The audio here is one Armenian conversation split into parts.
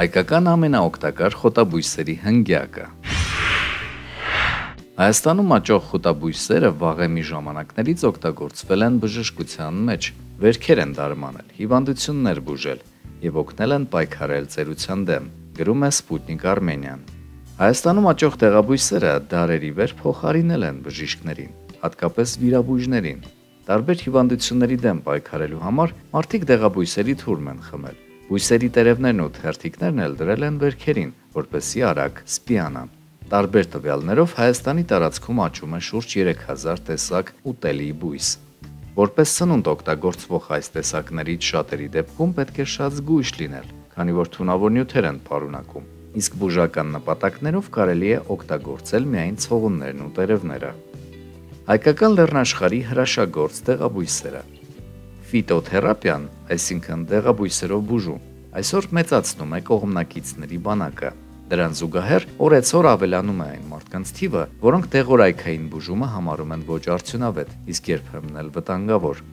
Հայկական ամենաօգտակար խոտաբույսերի հնգյակը։ Հայաստանում աճող խոտաբույսերը վաղեմի ժամանակներից օգտագործվել են բժշկության մեջ, վերքեր են դարմանել, հիվանդություններ բուժել և օգնել են պայքարել ծերության դեմ, գրում է Sputnik Armenian։ Հայաստանում աճող դեղաբույսերը դարերի վեր փոխարինել են բժիշկներին, հատկապես վիրաբույժներին։ Տարբեր հիվանդությունների դեմ պայքարելու համար մարդիկ դեղաբույսերի թուրմ են խմել։ Բույսերի տերևներն ու թերթիկներն էլ դրել են վերքերին, որպեսզի արագ սպիանան։ Տարբեր տվյալներով Հայաստանի տարածքում աճում է շուրջ 3000 տեսակ ուտելի բույս։ Որպես սնունդ օգտագործվող այս տեսակներից շատերի դեպքում պետք է շատ զգույշ լինել, քանի որ թունավոր նյութեր են պարունակում, իսկ բուժական նպատակներով կարելի է օգտագործել միայն ցողուններն ու տերևները։ Հայկական լեռնաշխարհի հրաշագործ դեղաբույսերը։ Ֆիտոթերապիան, այսինքն դեղաբույսերով բուժում, այսօր մեծացնում է կողմնակիցների բանակը։ Դրան զուգահեռ օրեցօր ավելանում է այն մարդկանց թիվը, որոնք դեղորայքային բուժումը համարում են ոչ արդյունավետ, իսկ երբեմն էլ վտանգավոր։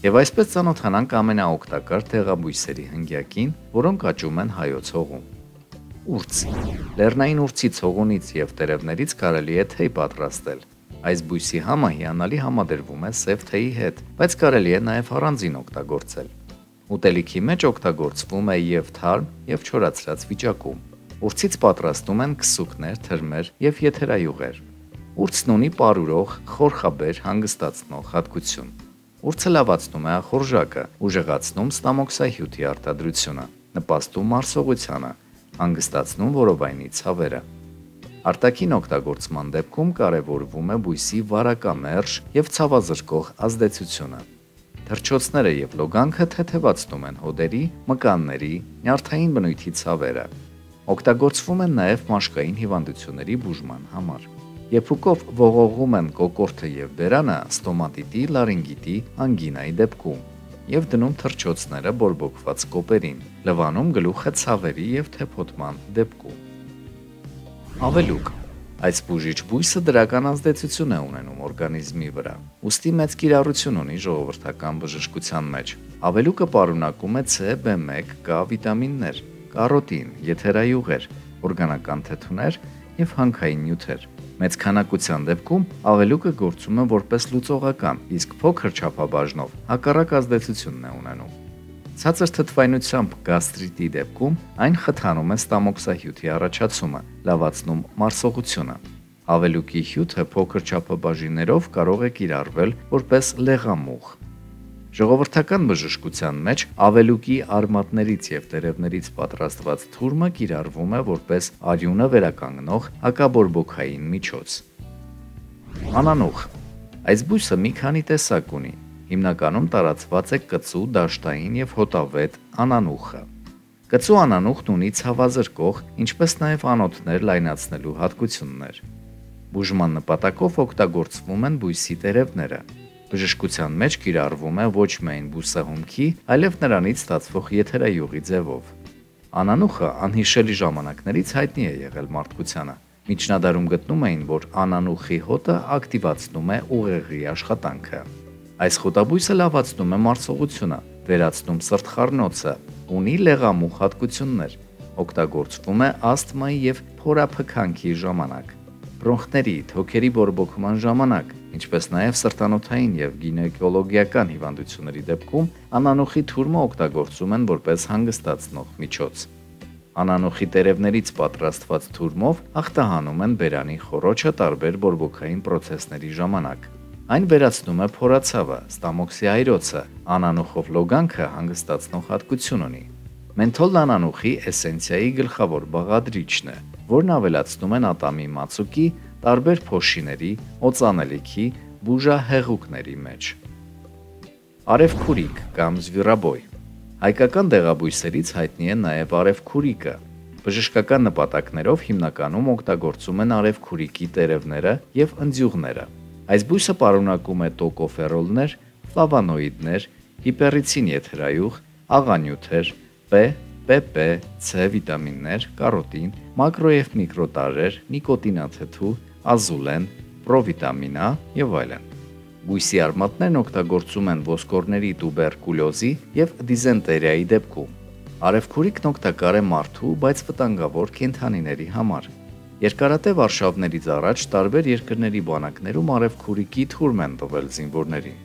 Եվ այսպես ծանոթանանք ամենաօգտակար դեղաբույսերի հնգյակին, որոնք աճում են Հայոց հողում։ Ուրց։ Լեռնային ուրցի ցողունից և տերևներից կարելի է թեյ պատրաստել։ Այս բույսի համը հիանալի համադրվում է սև թեյի հետ, բայց կարելի է նաև առանձին օգտագործել։ Ուտելիքի մեջ օգտագործվում է և թարմ, և չորացրած վիճակում։ Ուրցից պատրաստում են քսուկներ, թրմեր և եթերայուղեր։ Ուրցն ունի պարուրող, խորխաբեր, հանգստացնող հատկություն։ Ուրցը լավացնում է ախորժակը, ուժեղացնում ստամոքսահյութի արտադրությունը, նպաստում մարսողությանը, հանգստացնում որովայնի ցավերը։ Արտաքին օգտագործման դեպքում կարևորվում է բույսի վարակամերժ և ցավազրկող ազդեցությունը։ Թռչոցները և լոգանքը թեթևացնում են հոդերի, մկանների, նյարդային բնույթի ցավերը։ Օգտագործվում են նաև մաշկային հիվանդությունների բուժման համար։ Եփուկով ողողում են կոկորդը և բերանը ստոմատիտի, լարինգիտի, անգինայի դեպքում և դնում թռչոցները բորբոքված կոպերին, լվանում գլուխը ցավերի և թեփոտման դեպքում։ Ավելուկ։ Այս բուժիչ բույսը դրական ազդեցություն է ունենում օրգանիզմի վրա, ուստի մեծ կիրառություն ունի ժողովրդական բժշկության մեջ։ Ավելուկը պարունակում է C, B1, K վիտամիններ, կարոտին, եթերայուղեր, օրգանական թեթուներ և հանքային նյութեր։ Մեծ քանակության դեպքում ավելուկը գործում է որպես լուծողական, իսկ փոքր չափաբաժնով հակառակ ազդեցությունն է ունենում։ Ցածր թթվայնությամբ գաստրիտի դեպքում այն խթանում է ստամոքսահյութի առաջացումը, լավացնում մարսողությունը։ Ավելուկի հյութը փոքր չափաբաժիններով կարող է կիրառվել որպես լեղամուղ։ Ժողովրդական բժշկության մեջ ավելուկի արմատներից և տերևներից պատրաստված թուրմը կիրառվում է որպես արյունը վերականգնող հակաբորբոքային միջոց։ Անանուխ։ Այս բույսը մի քանի տեսակ ունի։ Հիմնականում տարածված է կծու, դաշտային և հոտավետ անանուխը։ Կծու անանուխն ունի ցավազրկող, ինչպես նաև անոթներ լայնացնելու հատկություններ։ Բուժման նպատակով օգտագործվում են բույսի տերևները։ Բժշկության մեջ կիրառվում է ոչ միայն բուսահումքի, այլև նրանից ստացվող եթերայուղի ձևով։ Անանուխը անհիշելի ժամանակներից հայտնի է եղել մարդկությանը։ Միջնադարում գտնում էին, որ անանուխի հոտը ակտիվացնում է ուղեղի աշխատանքը։ Այս խոտաբույսը լավացնում է մարսողությունը, վերացնում սրտխառնոցը, ունի լեղամուղ հատկություններ, օգտագործվում է ասթմայի և փորափքանքի ժամանակ, բրոնխների, թոքերի բորբոքման ժամանակ, ինչպես նաև սրտանոթային և գինեկոլոգիական հիվանդությունների դեպքում անանուխի թուրմը օգտագործում են որպես հանգստացնող միջոց։ Անանուխի տերևներից պատրաստված թուրմով ախտահանում են բերանի խոռոչը տարբեր բորբոքային պրոցեսների ժամանակ։ Այն վերացնում է փորացավը, ստամոքսի այրոցը, անանուխով լոգանքը հանգստացնող հատկություն ունի։ Մենթոլն անանուխի էսենցիայի գլխավոր բաղադրիչն է, որն ավելացնում են ատամի մածուկի, տարբեր փոշիների, օծանելիքի, բուժահեղուկների մեջ։ Արևքուրիկ կամ զվիրաբոյ։ Հայկական դեղաբույսերից հայտնի է նաև արևքուրիկը։ Բժշկական նպատակներով հիմնականում օգտագործում են արևքուրիկի տերևները և ընձյուղները։ Այս բույսը պարունակում է տոկոֆերոլներ, ֆլավոնոիդներ, հիպերիցին եթերայուղ, աղանյութեր, P, PP, C վիտամիններ, կարոտին, մակրո և միկրոտարրեր, նիկոտինաթթու, ազուլեն, պրովիտամին A և այլն։ Բույսի արմատներն օգտագործում են ոսկորների տուբերկուլյոզի և դիզենտերիայի դեպքում։ Արևքուրիկն օգտակար է մարդու, բայց վտանգավոր կենդանիների համար։ Երկարատև արշավներից առաջ տարբեր երկրների բանակներում արևքուրիկի թուրմ են տվել զինվորներին։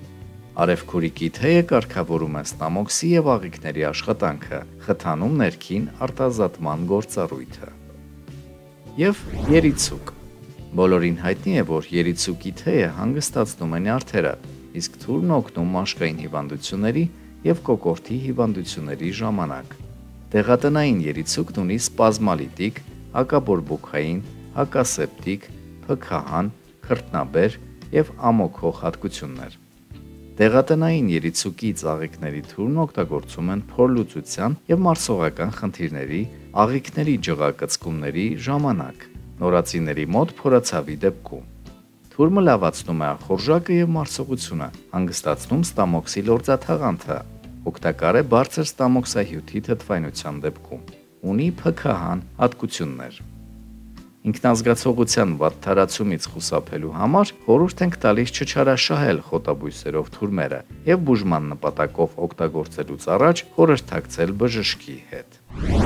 Արևքուրիկի թեյը կարգավորում է ստամոքսի եւ աղիքների աշխատանքը, խթանում ներքին արտազատման գործառույթը։ Եվ երիցուկ։ Բոլորին հայտնի է, որ երիցուկի թեյը հանգստացնում է նյարդերը, իսկ թուրն օգնում մաշկային հիվանդությունների եւ կոկորդի հիվանդությունների ժամանակ։ Դեղատնային երիցուկն ունի սպազմալիտիկ, հակաբորբոքային, հակասեպտիկ, փքահան, քրտնաբեր եւ ամոքող հատկություններ։ Դեղատնային երիցուկի ծաղիկների թուրն օգտագործում են փորլուծության եւ մարսողական խնդիրների, աղիքների ջղակծկումների ժամանակ, նորածիների մոտ փորացավի դեպքում։ Թուրմը լավացնում է ախորժակը եւ մարսողությունը, հանգստացնում ստամոքսի լորձաթաղանթը, օգտակար է բարձր ստամոքսահյութի թթվայնության դեպքում, ունի փքահան հատկություններ։ Ինքնազգացողության վատթարացումից խուսափելու համար խորհուրդ ենք տալիս չչարաշահել խոտաբույսերով թուրմերը եւ բուժման նպատակով օգտագործելուց առաջ խորհրդակցել բժշկի հետ։